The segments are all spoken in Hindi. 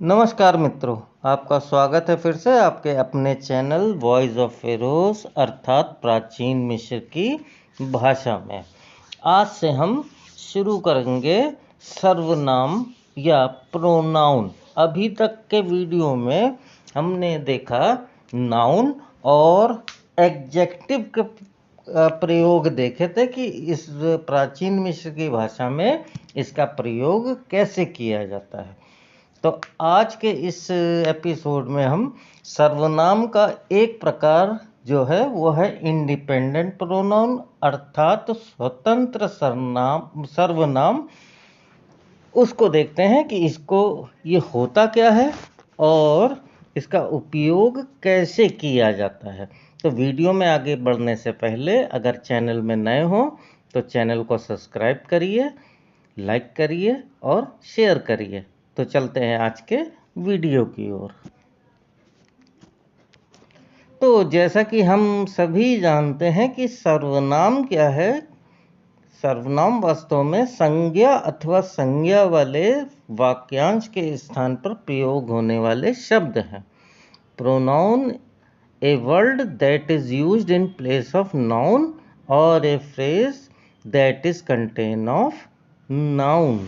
नमस्कार मित्रों, आपका स्वागत है फिर से आपके अपने चैनल वॉइस ऑफ फेरोज अर्थात प्राचीन मिस्र की भाषा में। आज से हम शुरू करेंगे सर्वनाम या प्रोनाउन। अभी तक के वीडियो में हमने देखा नाउन और एडजेक्टिव के प्रयोग देखे थे कि इस प्राचीन मिस्र की भाषा में इसका प्रयोग कैसे किया जाता है। तो आज के इस एपिसोड में हम सर्वनाम का एक प्रकार जो है वो है इंडिपेंडेंट प्रोनाउन अर्थात स्वतंत्र सर्वनाम। उसको देखते हैं कि इसको ये होता क्या है और इसका उपयोग कैसे किया जाता है। तो वीडियो में आगे बढ़ने से पहले अगर चैनल में नए हो तो चैनल को सब्सक्राइब करिए, लाइक करिए और शेयर करिए। तो चलते हैं आज के वीडियो की ओर। तो जैसा कि हम सभी जानते हैं कि सर्वनाम क्या है। सर्वनाम वास्तव में संज्ञा अथवा संज्ञा वाले वाक्यांश के स्थान पर प्रयोग होने वाले शब्द हैं। Pronoun a word that is used in place of noun और a phrase that is contain of noun.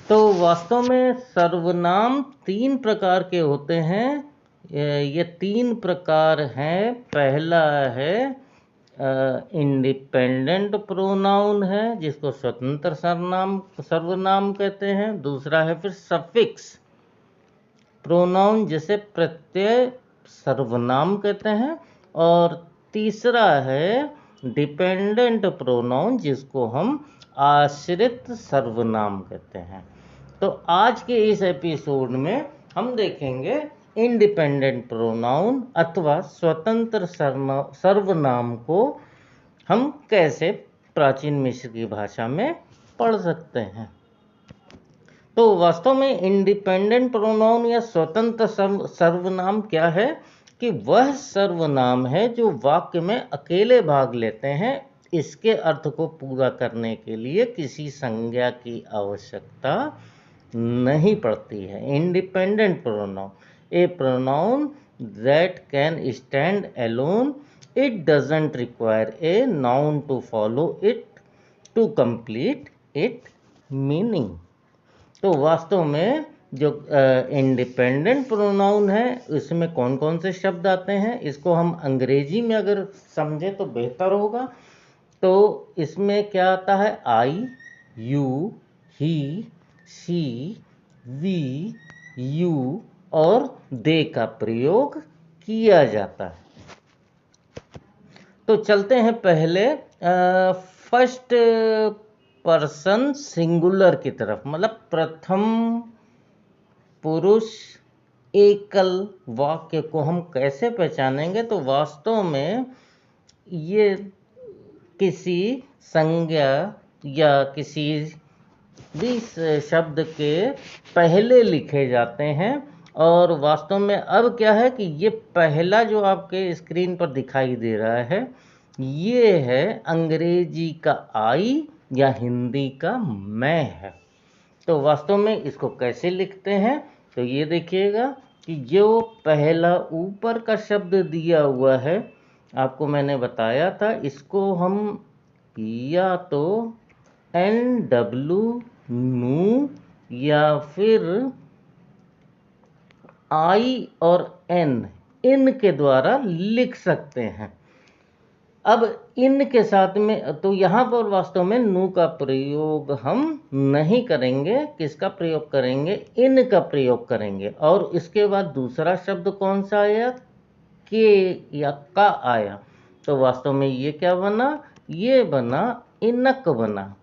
तो वास्तव में सर्वनाम तीन प्रकार के होते हैं। ये तीन प्रकार हैं। पहला है इंडिपेंडेंट प्रोनाउन है जिसको स्वतंत्र सर्वनाम कहते हैं। दूसरा है फिर सफिक्स प्रोनाउन जिसे प्रत्यय सर्वनाम कहते हैं। और तीसरा है डिपेंडेंट प्रोनाउन जिसको हम आश्रित सर्वनाम कहते हैं। तो आज के इस एपिसोड में हम देखेंगे इंडिपेंडेंट प्रोनाउन अथवा स्वतंत्र सर्वनाम को हम कैसे प्राचीन मिस्र की भाषा में पढ़ सकते हैं। तो वास्तव में इंडिपेंडेंट प्रोनाउन या स्वतंत्र सर्वनाम क्या है कि वह सर्वनाम है जो वाक्य में अकेले भाग लेते हैं। इसके अर्थ को पूरा करने के लिए किसी संज्ञा की आवश्यकता नहीं पड़ती है। Independent pronoun a pronoun that can stand alone, it doesn't require a noun to follow it to complete it meaning. तो वास्तव में जो इंडिपेंडेंट प्रोनाउन है इसमें कौन कौन से शब्द आते हैं इसको हम अंग्रेजी में अगर समझें तो बेहतर होगा। तो इसमें क्या आता है I, you, he, she, we, you और दे का प्रयोग किया जाता है। तो चलते हैं पहले फर्स्ट पर्सन सिंगुलर की तरफ, मतलब प्रथम पुरुष एकल वाक्य को हम कैसे पहचानेंगे। तो वास्तव में ये किसी संज्ञा या किसी भी शब्द के पहले लिखे जाते हैं। और वास्तव में अब क्या है कि ये पहला जो आपके स्क्रीन पर दिखाई दे रहा है ये है अंग्रेजी का आई या हिंदी का मैं है। तो वास्तव में इसको कैसे लिखते हैं तो ये देखिएगा कि जो पहला ऊपर का शब्द दिया हुआ है आपको मैंने बताया था, इसको हम या तो NW नू या फिर आई और एन इन के द्वारा लिख सकते हैं। अब इन के साथ में तो यहाँ पर वास्तव में नू का प्रयोग हम नहीं करेंगे। किसका प्रयोग करेंगे? इन का प्रयोग करेंगे। और इसके बाद दूसरा शब्द कौन सा आया? के या का आया। तो वास्तव में ये क्या बना? ये बना इनक बना,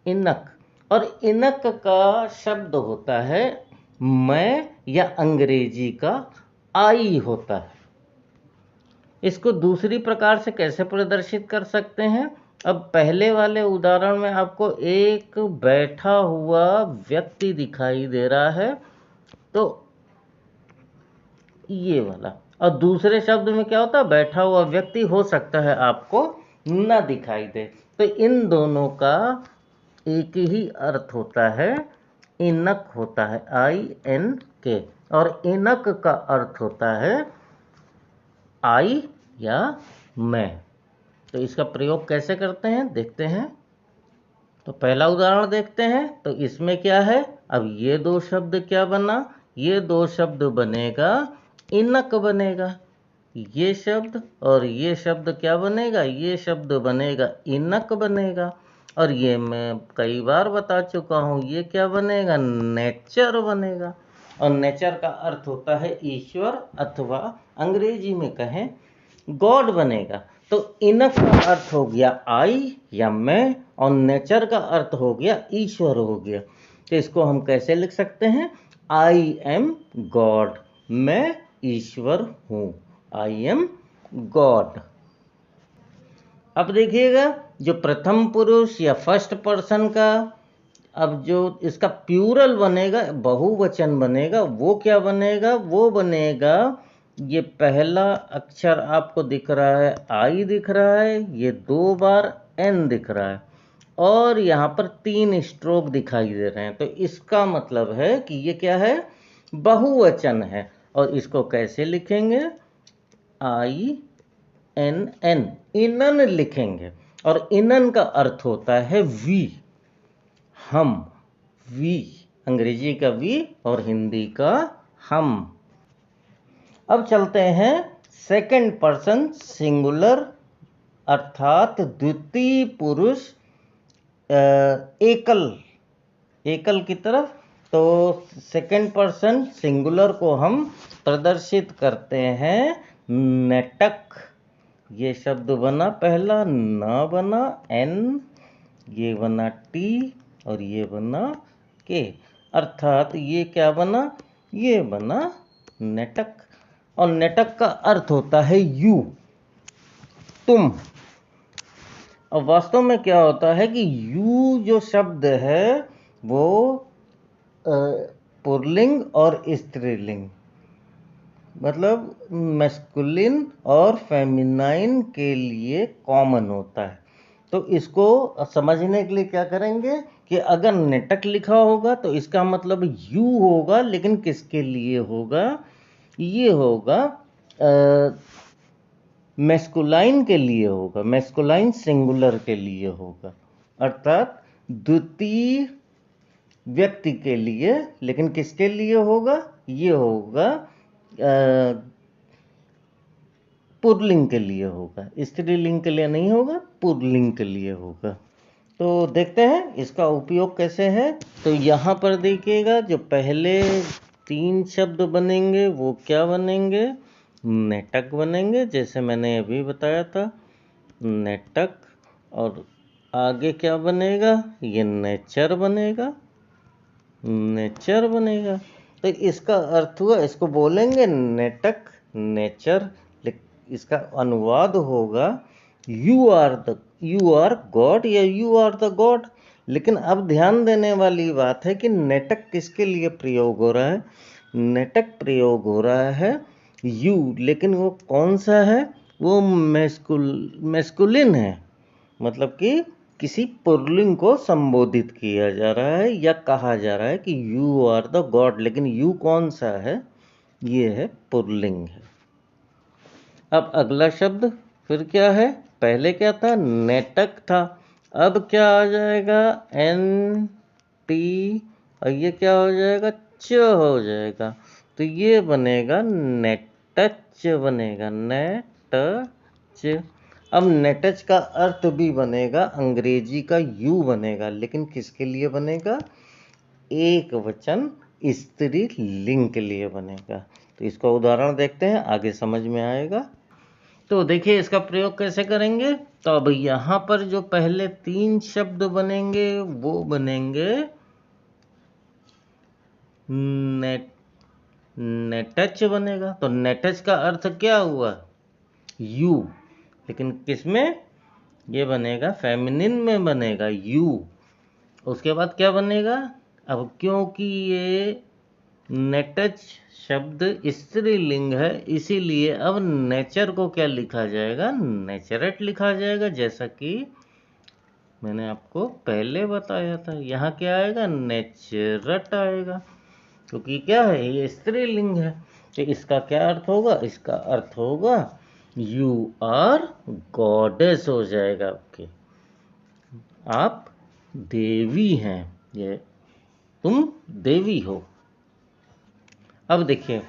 इनक। और इनक का शब्द होता है मैं या अंग्रेजी का आई होता है। इसको दूसरी प्रकार से कैसे प्रदर्शित कर सकते हैं? अब पहले वाले उदाहरण में आपको एक बैठा हुआ व्यक्ति दिखाई दे रहा है तो ये वाला, और दूसरे शब्द में क्या होता है? बैठा हुआ व्यक्ति हो सकता है आपको न दिखाई दे। तो इन दोनों का एक ही अर्थ होता है इनक होता है, INK, और इनक का अर्थ होता है आई या मैं। तो इसका प्रयोग कैसे करते हैं देखते हैं। तो पहला उदाहरण देखते हैं। तो इसमें क्या है, अब ये दो शब्द क्या बना, ये दो शब्द बनेगा इनक बनेगा। ये शब्द और ये शब्द क्या बनेगा, ये शब्द बनेगा इनक बनेगा। और ये मैं कई बार बता चुका हूँ, ये क्या बनेगा, नेचर बनेगा। और नेचर का अर्थ होता है ईश्वर, अथवा अंग्रेजी में कहें गॉड बनेगा। तो इनक का अर्थ हो गया आई या मैं, और नेचर का अर्थ हो गया ईश्वर हो गया। तो इसको हम कैसे लिख सकते हैं, आई एम गॉड, मैं ईश्वर हूँ, आई एम गॉड। अब देखिएगा जो प्रथम पुरुष या फर्स्ट पर्सन का, अब जो इसका प्लूरल बनेगा, बहुवचन बनेगा, वो क्या बनेगा, वो बनेगा, ये पहला अक्षर आपको दिख रहा है आई दिख रहा है, ये 2 बार एन दिख रहा है, और यहाँ पर 3 स्ट्रोक दिखाई दे रहे हैं। तो इसका मतलब है कि ये क्या है, बहुवचन है। और इसको कैसे लिखेंगे, INN, इनन लिखेंगे। और इनन का अर्थ होता है वी, हम, वी, अंग्रेजी का वी और हिंदी का हम। अब चलते हैं सेकंड पर्सन सिंगुलर, अर्थात द्वितीय पुरुष एकल की तरफ। तो सेकंड पर्सन सिंगुलर को हम प्रदर्शित करते हैं नेटक। ये शब्द बना पहला, न बना एन, ये बना टी और ये बना के, अर्थात ये क्या बना, ये बना नेटक। और नेटक का अर्थ होता है यू, तुम। और वास्तव में क्या होता है कि यू जो शब्द है वो पुल्लिंग और स्त्रीलिंग, मतलब मैस्कुलिन और फेमिनाइन के लिए कॉमन होता है। तो इसको समझने के लिए क्या करेंगे कि अगर नेटक लिखा होगा तो इसका मतलब यू होगा, लेकिन किसके लिए होगा, ये होगा मैस्कुलाइन के लिए होगा, मैस्कुलाइन सिंगुलर के लिए होगा, अर्थात द्वितीय व्यक्ति के लिए। लेकिन किसके लिए होगा, ये होगा पुल्लिंग के लिए होगा, स्त्रीलिंग के लिए नहीं होगा, पुल्लिंग के लिए होगा। तो देखते हैं इसका उपयोग कैसे है। तो यहाँ पर देखिएगा जो पहले 3 शब्द बनेंगे वो क्या बनेंगे, नेटक बनेंगे, जैसे मैंने अभी बताया था नेटक। और आगे क्या बनेगा, ये नेचर बनेगा, नेचर बनेगा। तो इसका अर्थ हुआ, इसको बोलेंगे नेटक, नेचर। इसका अनुवाद होगा यू आर गॉड या यू आर द गॉड। लेकिन अब ध्यान देने वाली बात है कि नेटक किसके लिए प्रयोग हो रहा है, नेटक प्रयोग हो रहा है यू, लेकिन वो कौन सा है, वो मैस्कुलिन है, मतलब कि किसी पुल्लिंग को संबोधित किया जा रहा है या कहा जा रहा है कि यू आर द गॉड। लेकिन यू कौन सा है, ये है पुल्लिंग है। अब अगला शब्द फिर क्या है, पहले क्या था, नेटक था, अब क्या आ जाएगा, एन टी, और ये क्या हो जाएगा, च हो जाएगा। तो ये बनेगा नेटच बनेगा, नेटच। अब नेटच का अर्थ भी बनेगा अंग्रेजी का यू बनेगा, लेकिन किसके लिए बनेगा, एक वचन स्त्री लिंग के लिए बनेगा। तो इसका उदाहरण देखते हैं, आगे समझ में आएगा। तो देखिए इसका प्रयोग कैसे करेंगे। तो अब यहाँ पर जो पहले 3 शब्द बनेंगे वो बनेंगे नेटच बनेगा। तो नेटच का अर्थ क्या हुआ, यू, लेकिन किस में, ये बनेगा फेमिनिन में बनेगा यू। उसके बाद क्या बनेगा, अब क्योंकि ये नेटच शब्द स्त्रीलिंग है, इसीलिए अब नेचर को क्या लिखा जाएगा, नेचरेट लिखा जाएगा, जैसा कि मैंने आपको पहले बताया था। यहाँ क्या आएगा? नेचरट आएगा, क्योंकि क्या है, ये स्त्रीलिंग है। तो इसका क्या अर्थ होगा? इसका अर्थ होगा यू आर गॉडेस हो जाएगा आपके, आप देवी हैं, ये तुम देवी हो। अब देखिए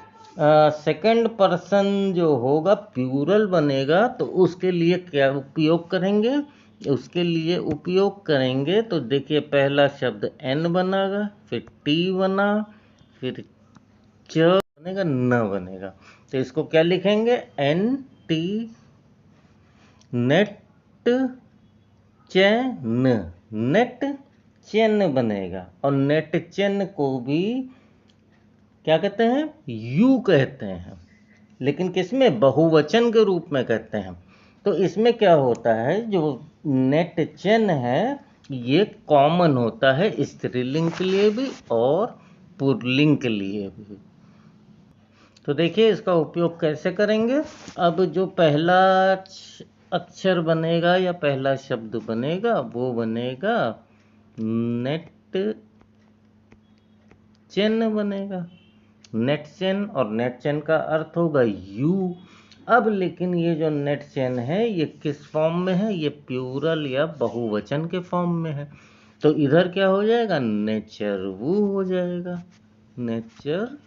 सेकंड पर्सन जो होगा प्लूरल बनेगा, तो उसके लिए क्या उपयोग करेंगे? उसके लिए उपयोग करेंगे तो देखिए पहला शब्द एन बनेगा, फिर टी बना, फिर च बनेगा, न बनेगा। तो इसको क्या लिखेंगे? एन टी नेट चैन, नेट चैन बनेगा। और नेट चैन को भी क्या कहते हैं? यू कहते हैं, लेकिन किसमें? बहुवचन के रूप में कहते हैं। तो इसमें क्या होता है, जो नेट चैन है ये कॉमन होता है स्त्रीलिंग के लिए भी और पुल्लिंग के लिए भी। तो देखिए इसका उपयोग कैसे करेंगे। अब जो पहला अक्षर बनेगा या पहला शब्द बनेगा वो बनेगा नेट चैन बनेगा, नेट चैन। और नेट चैन का अर्थ होगा यू। अब लेकिन ये जो नेट चैन है ये किस फॉर्म में है? ये प्लूरल या बहुवचन के फॉर्म में है। तो इधर क्या हो जाएगा? नेचर वू हो जाएगा, नेचर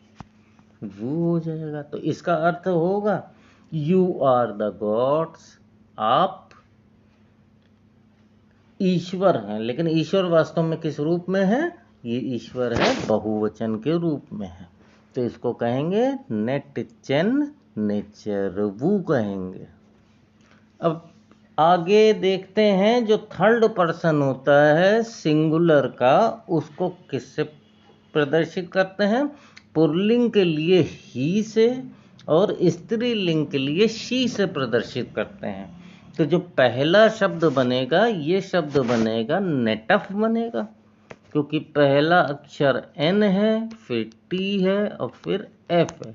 वो हो जाएगा। तो इसका अर्थ होगा यू आर द गॉड्स, आप ईश्वर हैं। लेकिन ईश्वर वास्तव में किस रूप में है? ये ईश्वर है बहुवचन के रूप में है। तो इसको कहेंगे नेट चैन, नेचर वू कहेंगे। अब आगे देखते हैं, जो थर्ड पर्सन होता है सिंगुलर का, उसको किससे प्रदर्शित करते हैं? पुल्लिंग के लिए ही से और स्त्रीलिंग के लिए शी से प्रदर्शित करते हैं। तो जो पहला शब्द बनेगा ये शब्द बनेगा नेटफ बनेगा, क्योंकि पहला अक्षर एन है, फिर टी है और फिर एफ है।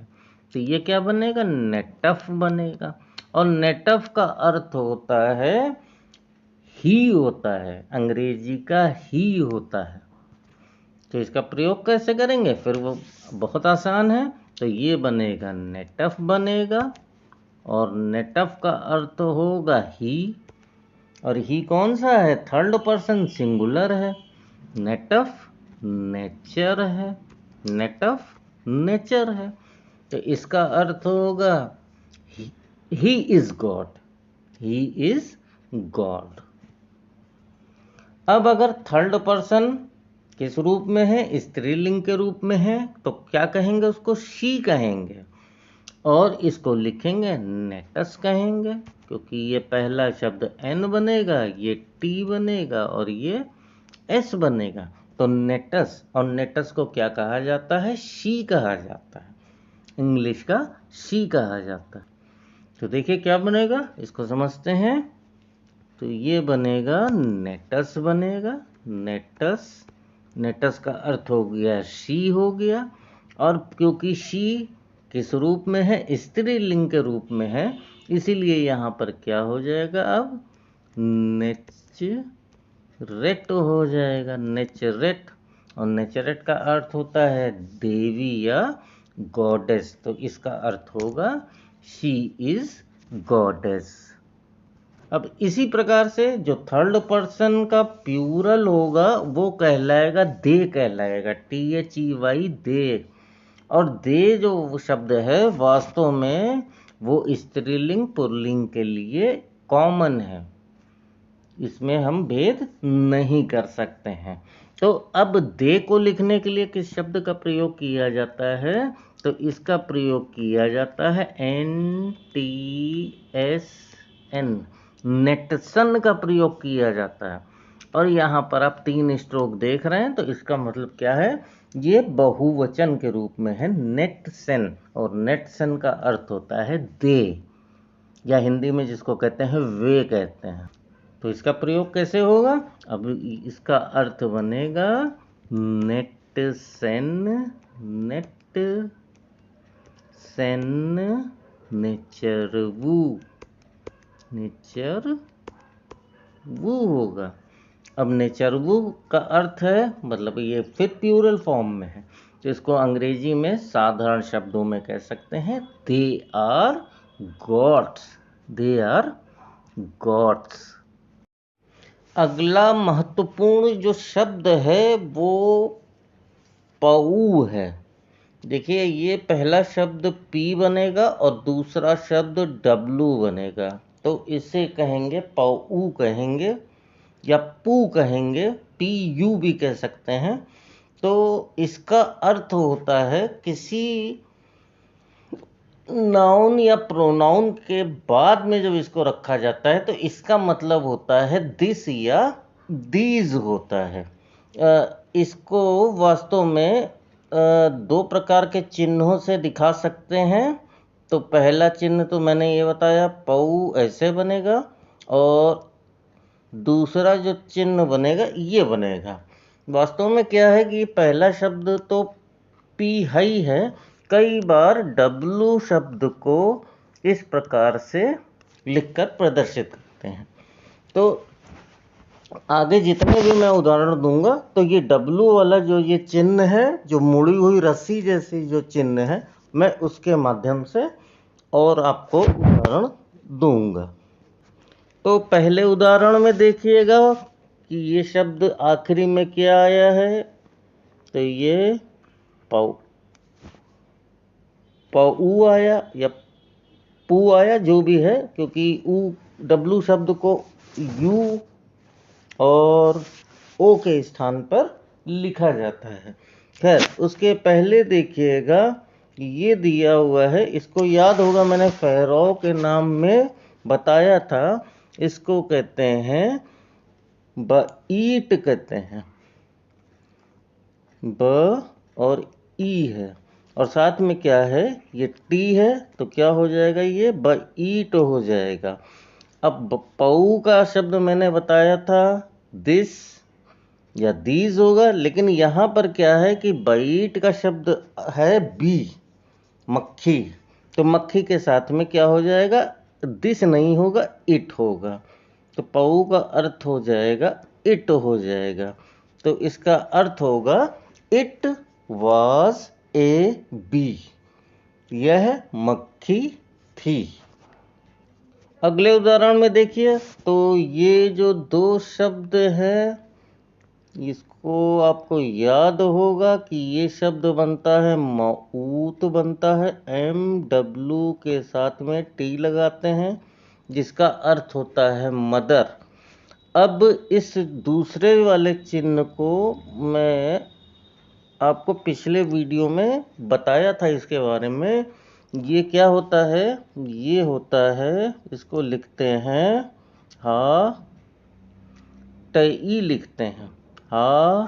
तो ये क्या बनेगा? नेटफ बनेगा। और नेटफ का अर्थ होता है ही होता है, अंग्रेजी का ही होता है। तो इसका प्रयोग कैसे करेंगे? फिर वो बहुत आसान है। तो ये बनेगा नेटफ बनेगा, और नेटफ का अर्थ होगा ही। और ही कौन सा है? थर्ड पर्सन सिंगुलर है। नेटफ नेचर है, नेटफ नेचर है। तो इसका अर्थ होगा he is God, he is God. अब अगर थर्ड पर्सन किस रूप में है? स्त्रीलिंग के रूप में है, तो क्या कहेंगे? उसको शी कहेंगे। और इसको लिखेंगे नेटस कहेंगे, क्योंकि ये पहला शब्द एन बनेगा, ये टी बनेगा और ये एस बनेगा। तो नेटस, और नेटस को क्या कहा जाता है? शी कहा जाता है, इंग्लिश का शी कहा जाता है। तो देखिए क्या बनेगा, इसको समझते हैं। तो ये बनेगा नेटस बनेगा, नेटस। नेटस का अर्थ हो गया शी हो गया। और क्योंकि शी किस रूप में है? स्त्रीलिंग के रूप में है, इसीलिए यहाँ पर क्या हो जाएगा? अब नेचरेट हो जाएगा, नेचरेट। और नेचरेट का अर्थ होता है देवी या गॉडेस। तो इसका अर्थ होगा शी इज गॉडेस। अब इसी प्रकार से जो थर्ड पर्सन का प्लूरल होगा वो कहलाएगा दे, कहलाएगा THEY दे। और दे जो शब्द है वास्तव में वो स्त्रीलिंग पुल्लिंग के लिए कॉमन है, इसमें हम भेद नहीं कर सकते हैं। तो अब दे को लिखने के लिए किस शब्द का प्रयोग किया जाता है? तो इसका प्रयोग किया जाता है NTSN, नेटसन का प्रयोग किया जाता है। और यहाँ पर आप 3 स्ट्रोक देख रहे हैं, तो इसका मतलब क्या है? ये बहुवचन के रूप में है नेटसन, और नेटसन का अर्थ होता है दे, या हिंदी में जिसको कहते हैं वे कहते हैं। तो इसका प्रयोग कैसे होगा? अब इसका अर्थ बनेगा नेटसन, नेटसन नेचर वू, नेचर वू होगा। अब नेचरवु का अर्थ है, मतलब ये फिर प्लूरल फॉर्म में है, तो इसको अंग्रेजी में साधारण शब्दों में कह सकते हैं they are gods, they are gods. अगला महत्वपूर्ण जो शब्द है वो पऊ है। देखिए ये पहला शब्द पी बनेगा और दूसरा शब्द डब्लू बनेगा, तो इसे कहेंगे पऊ कहेंगे या पू कहेंगे, पी यू भी कह सकते हैं। तो इसका अर्थ होता है किसी नाउन या प्रोनाउन के बाद में जब इसको रखा जाता है तो इसका मतलब होता है दिस या दीज होता है। इसको वास्तव में दो प्रकार के चिन्हों से दिखा सकते हैं। तो पहला चिन्ह तो मैंने ये बताया, पऊ ऐसे बनेगा, और दूसरा जो चिन्ह बनेगा ये बनेगा। वास्तव में क्या है कि पहला शब्द तो पी ही है, कई बार डब्लू शब्द को इस प्रकार से लिखकर प्रदर्शित करते हैं। तो आगे जितने भी मैं उदाहरण दूंगा तो ये डब्लू वाला जो ये चिन्ह है, जो मुड़ी हुई रस्सी जैसी जो चिन्ह है, मैं उसके माध्यम से और आपको उदाहरण दूंगा। तो पहले उदाहरण में देखिएगा कि ये शब्द आखिरी में क्या आया है, तो ये पऊ आया या पू आया, जो भी है, क्योंकि ऊ डब्लू शब्द को यू और ओ के स्थान पर लिखा जाता है। खैर, उसके पहले देखिएगा ये दिया हुआ है, इसको याद होगा मैंने फेरो के नाम में बताया था, इसको कहते हैं बईट कहते हैं, ब और ई है, और साथ में क्या है, ये टी है, तो क्या हो जाएगा, ये बईट हो जाएगा। अब पऊ का शब्द मैंने बताया था दिस या दीज होगा, लेकिन यहाँ पर क्या है कि बईट का शब्द है बी, मक्खी, तो मक्खी के साथ में क्या हो जाएगा, दिस नहीं होगा, इट होगा, तो पऊ का अर्थ हो जाएगा इट हो जाएगा। तो इसका अर्थ होगा इट वॉज ए बी, यह मक्खी थी। अगले उदाहरण में देखिए, तो ये जो दो शब्द हैं, इसको आपको याद होगा कि ये शब्द बनता है मऊत बनता है, MW के साथ में टी लगाते हैं, जिसका अर्थ होता है मदर। अब इस दूसरे वाले चिन्ह को मैं आपको पिछले वीडियो में बताया था इसके बारे में। ये क्या होता है, ये होता है, इसको लिखते हैं हा टई लिखते हैं, हा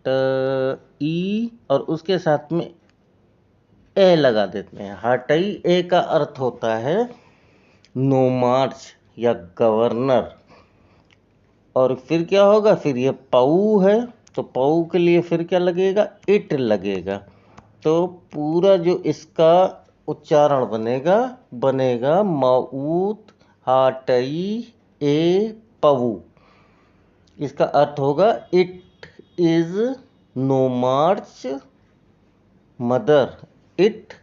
टई, और उसके साथ में ए लगा देते हैं, हाटई। ए का अर्थ होता है नोमार्च या गवर्नर। और फिर क्या होगा, फिर ये पऊ है, तो पऊ के लिए फिर क्या लगेगा, इट लगेगा। तो पूरा जो इसका उच्चारण बनेगा मऊत हाटई ए पऊ। इसका अर्थ होगा it is no march mother, it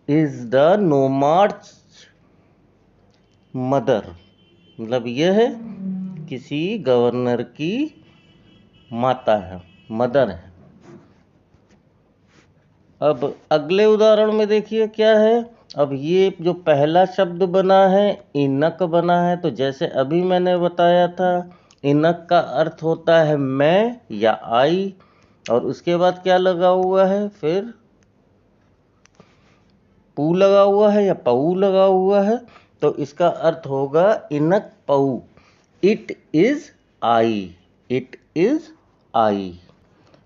is the no march mother, मतलब यह है किसी गवर्नर की माता है, मदर है। अब अगले उदाहरण में देखिए क्या है। अब ये जो पहला शब्द बना है इनक बना है, तो जैसे अभी मैंने बताया था, इनक का अर्थ होता है मैं या आई, और उसके बाद क्या लगा हुआ है, फिर पू लगा हुआ है या पऊ लगा हुआ है, तो इसका अर्थ होगा इनक पऊ, it is I, it is I.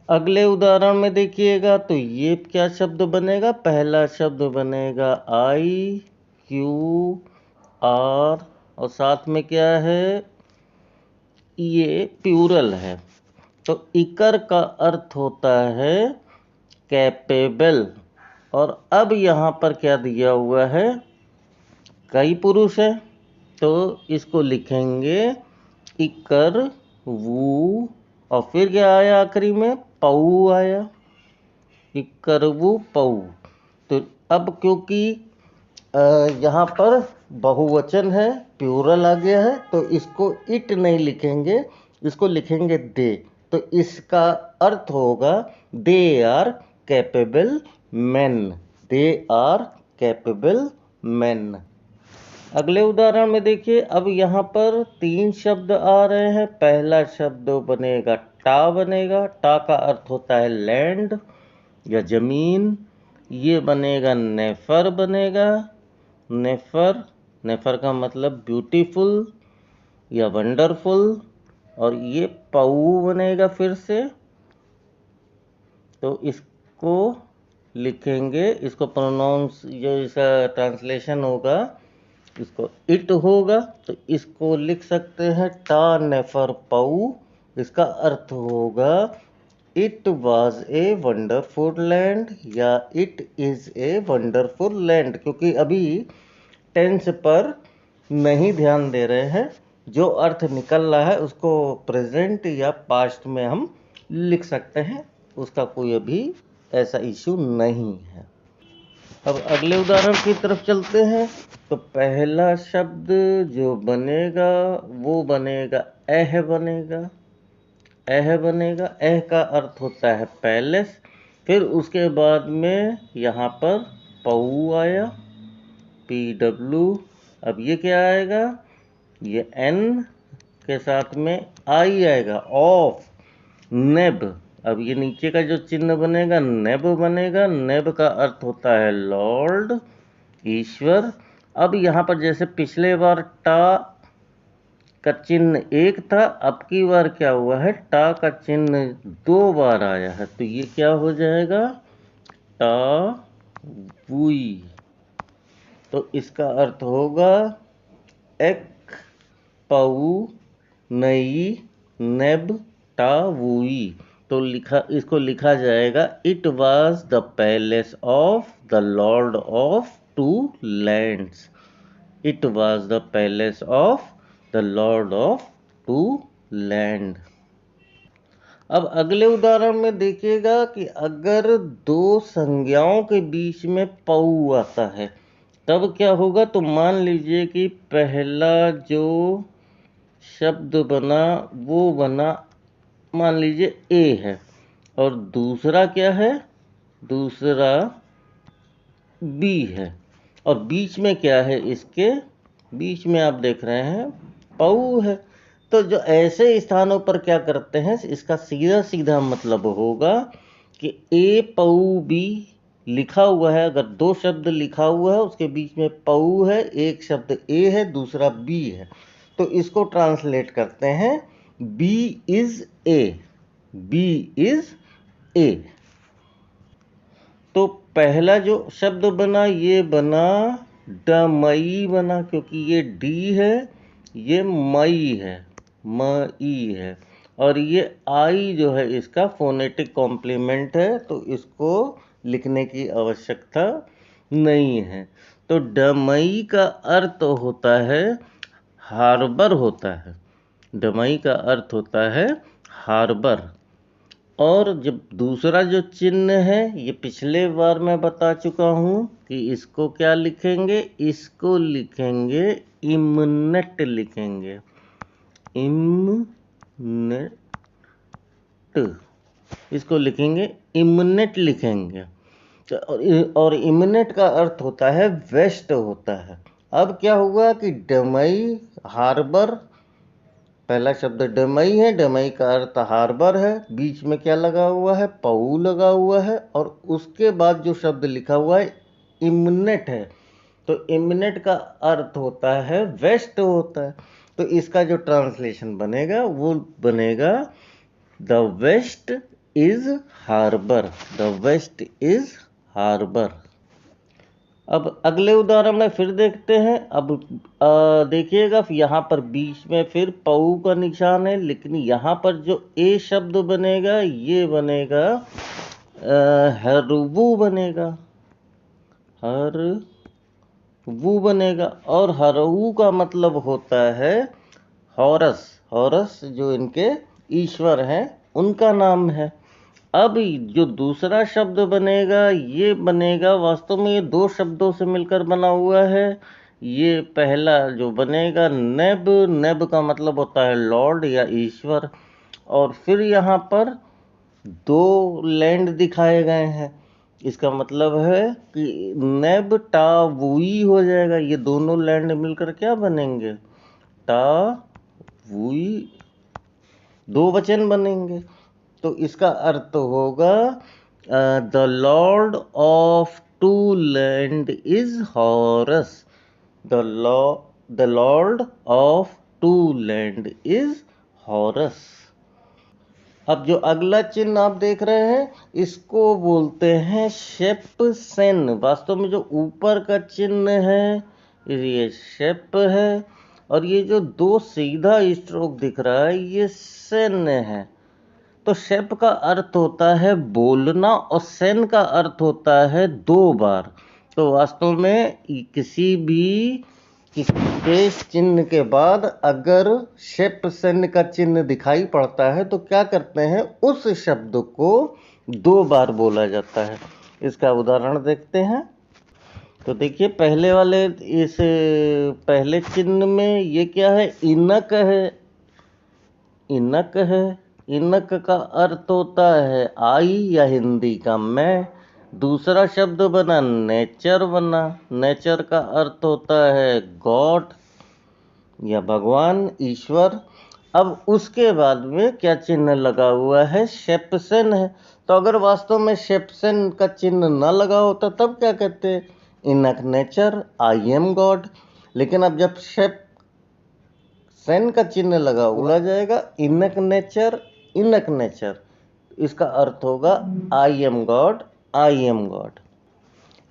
अगले उदाहरण में देखिएगा, तो ये क्या शब्द बनेगा, पहला शब्द बनेगा आई क्यू आर, और साथ में क्या है, ये प्लूरल है, तो इकर का अर्थ होता है कैपेबल। और अब यहाँ पर क्या दिया हुआ है, कई पुरुष है, तो इसको लिखेंगे इकर वू, और फिर क्या आया आखिरी में, पऊ आया, इकरवू पऊ। तो अब क्योंकि यहाँ पर बहुवचन है, प्लूरल आ गया है, तो इसको इट नहीं लिखेंगे, इसको लिखेंगे दे। तो इसका अर्थ होगा they are capable man, they are capable man. अगले उदाहरण में देखिए, अब यहाँ पर 3 शब्द आ रहे हैं। पहला शब्द बनेगा टा, बनेगा, टा का अर्थ होता है लैंड या जमीन। ये बनेगा नेफर, बनेगा नेफर, नेफर का मतलब ब्यूटीफुल या वंडरफुल। और ये पऊ बनेगा फिर से, तो इसको लिखेंगे, इसको प्रोनाउंस जो इसका ट्रांसलेशन होगा, इसको इट होगा, तो इसको लिख सकते हैं टा नेफर पऊ। इसका अर्थ होगा it was a wonderful land या it is a wonderful land, क्योंकि अभी टेंस पर नहीं ध्यान दे रहे हैं, जो अर्थ निकल रहा है उसको प्रेजेंट या पास्ट में हम लिख सकते हैं, उसका कोई अभी ऐसा इशू नहीं है। अब अगले उदाहरण की तरफ चलते हैं। तो पहला शब्द जो बनेगा वो बनेगा एह, बनेगा एह, बनेगा। एह का अर्थ होता है पैलेस। फिर उसके बाद में यहाँ पर पऊ आया, PW। अब ये क्या आएगा, ये N के साथ में आई आएगा, ऑफ, नेब। अब ये नीचे का जो चिन्ह बनेगा नेब बनेगा। नेब का अर्थ होता है लॉर्ड, ईश्वर। अब यहाँ पर जैसे पिछले बार टा का चिन्ह एक था, अब की बार क्या हुआ है, टा का चिन्ह 2 बार आया है, तो ये क्या हो जाएगा, टा वुई। तो इसका अर्थ होगा एक पऊ नई नेब टा वुई। तो इसको लिखा जाएगा it was the palace of the lord of 2 lands. It was the palace of the lord of 2 land. अब अगले उदाहरण में देखिएगा कि अगर 2 संज्ञाओं के बीच में पऊ आता है तब क्या होगा। तो मान लीजिए कि पहला जो शब्द बना वो बना, मान लीजिए ए है, और दूसरा क्या है, दूसरा बी है, और बीच में क्या है, इसके बीच में आप देख रहे हैं पऊ है। तो जो ऐसे स्थानों पर क्या करते हैं, इसका सीधा सीधा मतलब होगा कि ए पऊ बी लिखा हुआ है। अगर 2 शब्द लिखा हुआ है उसके बीच में पऊ है, एक शब्द ए है दूसरा बी है, तो इसको ट्रांसलेट करते हैं B is A, B is A. तो पहला जो शब्द बना ये बना डमई बना, क्योंकि ये डी है, ये मई है, मई है, और ये आई जो है इसका फोनेटिक कॉम्प्लीमेंट है, तो इसको लिखने की आवश्यकता नहीं है। तो डमई का अर्थ होता है हार्बर, होता है, डमई का अर्थ होता है हार्बर। और जब दूसरा जो चिन्ह है ये पिछले बार मैं बता चुका हूँ कि इसको क्या लिखेंगे, इसको लिखेंगे इमनेट, लिखेंगे इमनेट, इसको लिखेंगे इमनेट, लिखेंगे। और इमनेट का अर्थ होता है वेस्ट, होता है। अब क्या हुआ कि डमई हार्बर, पहला शब्द डमई है, डमई का अर्थ हार्बर है, बीच में क्या लगा हुआ है, पऊ लगा हुआ है, और उसके बाद जो शब्द लिखा हुआ है इमनेट है, तो इमनेट का अर्थ होता है वेस्ट, होता है। तो इसका जो ट्रांसलेशन बनेगा वो बनेगा the west is harbour, the west is harbour. अब अगले उदाहरण में फिर देखते हैं। अब देखिएगा यहाँ पर बीच में फिर पऊ का निशान है, लेकिन यहाँ पर जो ए शब्द बनेगा ये बनेगा हरवू, बनेगा हरवू बनेगा। और हरवू का मतलब होता है हॉरस, हॉरस जो इनके ईश्वर हैं उनका नाम है। अब जो दूसरा शब्द बनेगा ये बनेगा, वास्तव में ये दो शब्दों से मिलकर बना हुआ है। ये पहला जो बनेगा नेब, नेब का मतलब होता है लॉर्ड या ईश्वर, और फिर यहाँ पर दो लैंड दिखाए गए हैं। इसका मतलब है कि नेब टा वुई हो जाएगा। ये दोनों लैंड मिलकर क्या बनेंगे, टा वुई, दो वचन बनेंगे। तो इसका अर्थ होगा the lord of two land is Horus. The lord of two land is Horus. अब जो अगला चिन्ह आप देख रहे हैं इसको बोलते हैं शेप्सेन। वास्तव में जो ऊपर का चिन्ह है ये शेप है, और ये जो दो सीधा स्ट्रोक दिख रहा है ये सेन है। तो शेप का अर्थ होता है बोलना और सेन का अर्थ होता है दो बार। तो वास्तव में किसी भी स्पेस चिन्ह के बाद अगर शेप सेन का चिन्ह दिखाई पड़ता है तो क्या करते हैं, उस शब्द को दो बार बोला जाता है। इसका उदाहरण देखते हैं। तो देखिए पहले वाले, इस पहले चिन्ह में ये क्या है, इनक है। इनक है, इनक का अर्थ होता है आई या हिंदी का मैं। दूसरा शब्द बना नेचर बना। नेचर का अर्थ होता है गॉड या भगवान, ईश्वर। अब उसके बाद में क्या चिन्ह लगा हुआ है, शेप्सेन है। तो अगर वास्तव में शेप्सेन का चिन्ह ना लगा होता तब क्या कहते, इनक नेचर, आई एम गॉड। लेकिन अब जब शेप सेन का चिन्ह लगा बोला जाएगा इनक नेचर, इनक नेचर। इसका अर्थ होगा I am God, I am God.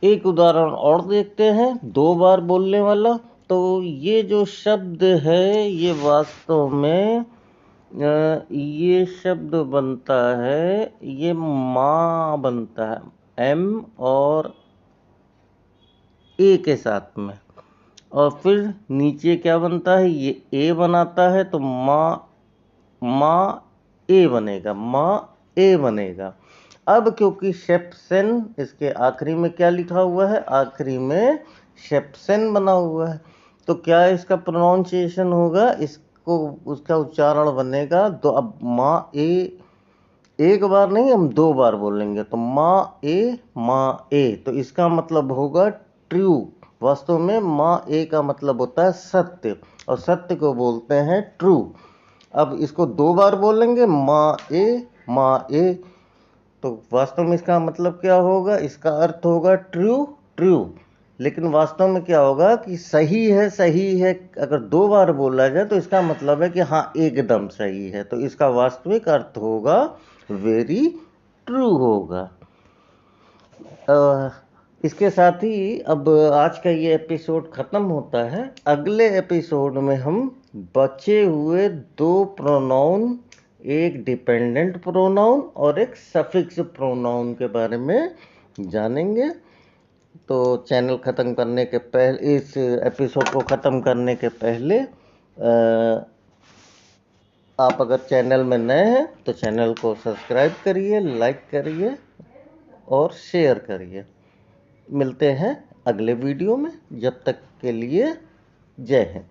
एक उदाहरण और देखते हैं दो बार बोलने वाला। तो ये जो शब्द है ये वास्तव में ये शब्द बनता है, ये माँ बनता है एम और ए के साथ में, और फिर नीचे क्या बनता है, ये ए बनाता है। तो माँ, माँ ए बनेगा, माँ ए बनेगा। अब क्योंकि शेप्सेन इसके आखिरी में क्या लिखा हुआ है, आखिरी में शेप्सेन बना हुआ है, तो क्या इसका प्रोनाउंसिएशन होगा, इसको उसका उच्चारण बनेगा दो। अब माँ ए, एक बार नहीं हम दो बार बोलेंगे, तो माँ ए, माँ ए। तो इसका मतलब होगा ट्रू। वास्तव में माँ ए का मतलब होता है सत्य, और सत्य को बोलते हैं ट्रू। अब इसको दो बार बोलेंगे माँ ए, माँ ए, तो वास्तव में इसका मतलब क्या होगा, इसका अर्थ होगा ट्रू, ट्रू। लेकिन वास्तव में क्या होगा कि सही है, सही है। अगर दो बार बोला जाए तो इसका मतलब है कि हाँ एकदम सही है। तो इसका वास्तविक अर्थ होगा वेरी ट्रू होगा। इसके साथ ही अब आज का ये एपिसोड ख़त्म होता है। अगले एपिसोड में हम बचे हुए दो प्रोनाउन, एक डिपेंडेंट प्रोनाउन और एक सफिक्स प्रोनाउन के बारे में जानेंगे। तो चैनल ख़त्म करने के पहले, इस एपिसोड को ख़त्म करने के पहले आप अगर चैनल में नए हैं तो चैनल को सब्सक्राइब करिए, लाइक करिए और शेयर करिए। मिलते हैं अगले वीडियो में, जब तक के लिए जय हिंद।